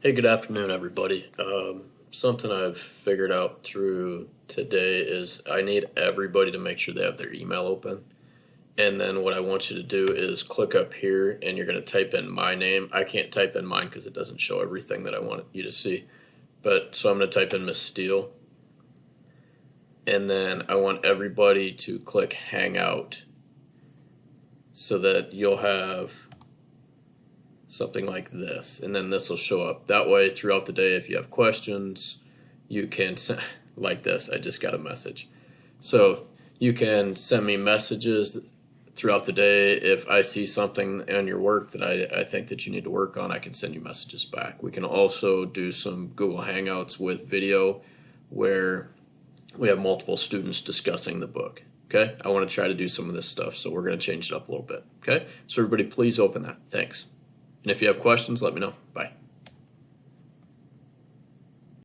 Hey, good afternoon, everybody. Something I've figured out through today is I need everybody to make sure they have their email open. And then what I want you to do is click up here and you're going to type in my name. I can't type in mine because it doesn't show everything that I want you to see. But so I'm going to type in Miss Steele. And then I want everybody to click Hangout so that you'll have something like this, and then this will show up. That way, throughout the day, if you have questions, you can send, like this. I just got a message. So you can send me messages throughout the day. If I see something on your work that I think that you need to work on, I can send you messages back. We can also do some Google Hangouts with video where we have multiple students discussing the book. Okay, I want to try to do some of this stuff, so we're going to change it up a little bit. Okay, so everybody please open that. Thanks. And if you have questions, let me know. Bye.